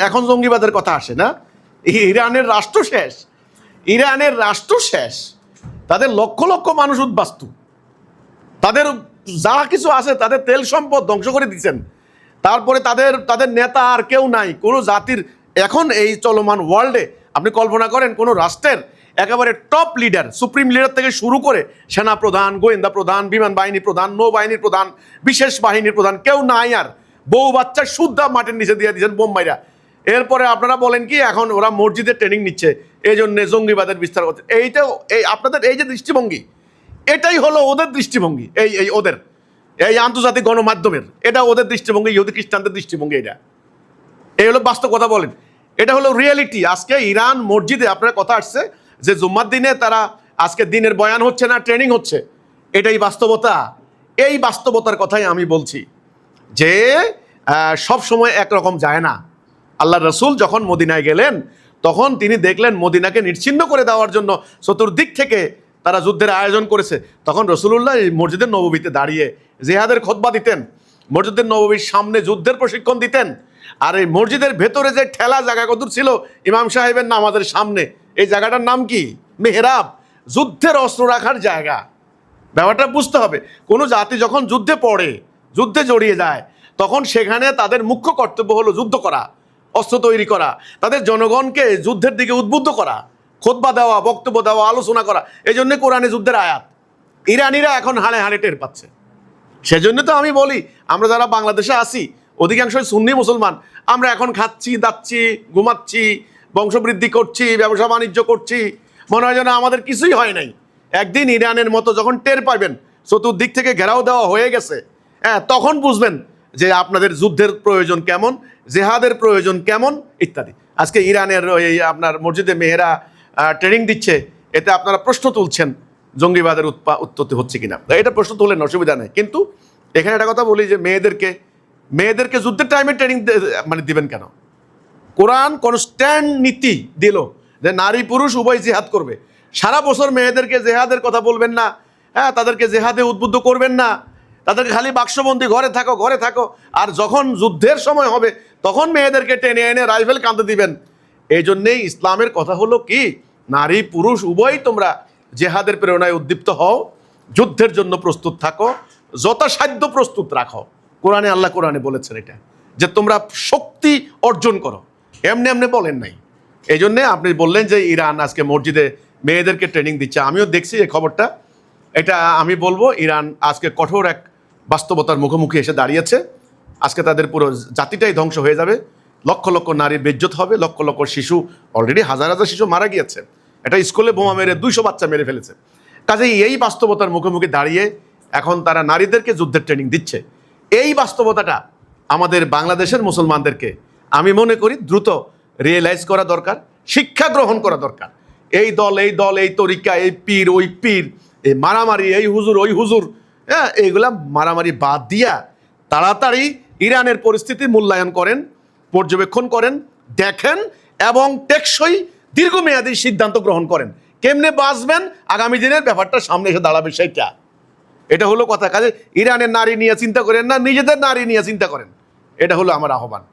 এখন জঙ্গিবাদের কথা আসে না। ইরানের রাষ্ট্র শেষ, ইরানের রাষ্ট্র শেষ, তাদের লক্ষ লক্ষ মানুষ উদ্বাস্তু, তাদের যা কিছু আছে তাদের তেল সম্পদ ধ্বংস করে দিচ্ছেন। তারপরে তাদের নেতা আর কেউ নাই কোনো জাতির। এখন এই চলমান ওয়ার্ল্ডে আপনি কল্পনা করেন কোনো রাষ্ট্রের একেবারে টপ লিডার, সুপ্রিম লিডার থেকে শুরু করে সেনা প্রধান, গোয়েন্দা প্রধান, বিমান বাহিনী প্রধান, নৌবাহিনীর প্রধান, বিশেষ বাহিনীর প্রধান কেউ নাই, আর বউ বাচ্চা শুদ্ধা মাটির নিচে দিয়ে দিয়েছেন বোম্বাইরা। এরপরে আপনারা বলেন কি এখন ওরা মসজিদের ট্রেনিং নিচ্ছে, এই জন্য জঙ্গিবাদের বিস্তার করছে। এইটাও এই আপনাদের এই যে দৃষ্টিভঙ্গি, এটাই হলো ওদের দৃষ্টিভঙ্গি। এই ওদের এই আন্তর্জাতিক গণমাধ্যমের এটা ওদের দৃষ্টিভঙ্গি, ইহুদি খ্রিস্টানদের দৃষ্টিভঙ্গি। এই হলো বাস্তব কথা বলেন, এটা হলো রিয়েলিটি। আজকে ইরান মসজিদে আপনার কথা আসছে যে জুম্মার দিনে তারা আজকে দিনের বয়ান হচ্ছে না, ট্রেনিং হচ্ছে, এটাই বাস্তবতা। এই বাস্তবতার কথাই আমি বলছি যে সব সময় একরকম যায় না। আল্লাহ রসুল যখন মদিনায় গেলেন তখন তিনি দেখলেন মদিনাকে নিশ্চিহ্ন করে দেওয়ার জন্য চতুর্দিক থেকে তারা যুদ্ধের আয়োজন করেছে। তখন রসুলুল্লাহ মসজিদের নববীতে দাঁড়িয়ে জিহাদের খুতবা দিতেন, মসজিদের নববীর সামনে যুদ্ধের প্রশিক্ষণ দিতেন। আর এই মসজিদের ভেতরে যে ঠেলা জায়গা কদূর ছিল ইমাম সাহেবের নামাজের সামনে, এই জায়গাটার নাম কি? মেহরাব, যুদ্ধের অস্ত্র রাখার জায়গা। ব্যাপারটা বুঝতে হবে, কোনো জাতি যখন যুদ্ধে পড়ে, যুদ্ধে জড়িয়ে যায়, তখন সেখানে তাদের মুখ্য কর্তব্য হলো যুদ্ধ করা, অস্ত্র তৈরি করা, তাদের জনগণকে যুদ্ধের দিকে উদ্বুদ্ধ করা, খুতবা দেওয়া, বক্তব্য দেওয়া, আলোচনা করা। এই জন্য কোরআনে যুদ্ধের আয়াত। ইরানিরা এখন হাড়ে হাড়ে টের পাচ্ছে। সেজন্য তো আমি বলি, আমরা যারা বাংলাদেশে আছি অধিকাংশই সুন্নি মুসলমান, আমরা এখন খাচ্ছি, দাচ্ছি, ঘুমাচ্ছি, বংশবৃদ্ধি করছি, ব্যবসা বাণিজ্য করছি, মনে হয় যেন আমাদের কিছুই হয় নাই। একদিন ইরানের মতো যখন টের পাবেন চতুর্দিক থেকে ঘেরাও দেওয়া হয়ে গেছে, হ্যাঁ, তখন বুঝবেন যে আপনাদের যুদ্ধের প্রয়োজন কেমন, জেহাদের প্রয়োজন কেমন ইত্যাদি। আজকে ইরানের এই আপনার মসজিদে মেয়েরা ট্রেনিং দিচ্ছে, এতে আপনারা প্রশ্ন তুলছেন জঙ্গিবাদের উৎপত্তি হচ্ছে কিনা। এটা প্রশ্ন তুলেন, অসুবিধা নেই, কিন্তু এখানে একটা কথা বলি যে মেয়েদেরকে যুদ্ধের টাইমে ট্রেনিং মানে দিবেন কেন? কোরআন কনস্ট্যান্ট নীতি দিল যে নারী পুরুষ উভয় জিহাদ করবে। সারা বছর মেয়েদেরকে জেহাদের কথা বলবেন না, হ্যাঁ, তাদেরকে জেহাদে উদ্বুদ্ধ করবেন না, তাদেরকে খালি বাক্সবন্দি ঘরে থাকো ঘরে থাকো। আর যখন যুদ্ধের সময় হবে তখন মেয়েদেরকে টেনে এনে রাইফেল কাঁধে দিবেন। এই জন্যেই ইসলামের কথা হলো কি, নারী পুরুষ উভয় তোমরা জেহাদের প্রেরণায় উদ্দীপ্ত হও, যুদ্ধের জন্য প্রস্তুত থাকো, যথাসাধ্য প্রস্তুত রাখো। কোরআনে আল্লাহ কোরআনে বলেছেন এটা, যে তোমরা শক্তি অর্জন করো, এমনি এমনি বলেন নাই। এই জন্যে আপনি বললেন যে ইরান আজকে মসজিদে মেয়েদেরকে ট্রেনিং দিচ্ছে, আমিও দেখছি এই খবরটা। এটা আমি বলবো ইরান আজকে কঠোর এক বাস্তবতার মুখোমুখি এসে দাঁড়িয়েছে। আজকে তাদের পুরো জাতিটাই ধ্বংস হয়ে যাবে, লক্ষ লক্ষ নারীর বেজ্জত হবে, লক্ষ লক্ষ শিশু, অলরেডি হাজার হাজার শিশু মারা গিয়েছে। এটা স্কুলে বোমা মেরে 200 বাচ্চা মেরে ফেলেছে। কাজেই এই বাস্তবতার মুখোমুখি দাঁড়িয়ে এখন তারা নারীদেরকে যুদ্ধের ট্রেনিং দিচ্ছে। এই বাস্তবতাটা আমাদের বাংলাদেশের মুসলমানদেরকে আমি মনে করি দ্রুত রিয়েলাইজ করা দরকার, শিক্ষা গ্রহণ করা দরকার। এই দল এই দল, এই তরিকা, এই পীর ওই পীর, এই মারামারি, এই হুজুর ওই হুজুর, হ্যাঁ, এইগুলা মারামারি বাদ দিয়া তাড়াতাড়ি ইরানের পরিস্থিতি মূল্যায়ন করেন, পর্যবেক্ষণ করেন, দেখেন এবং টেকসই দীর্ঘমেয়াদী সিদ্ধান্ত গ্রহণ করেন। কেমনে বাঁচবেন, আগামী দিনের ব্যাপারটা সামনে এসে দাঁড়াবে সেইটা। এটা হলো কথা। কাজে ইরানের নারী নিয়ে চিন্তা করেন না, নিজেদের নারী নিয়ে চিন্তা করেন। এটা হলো আমার আহ্বান।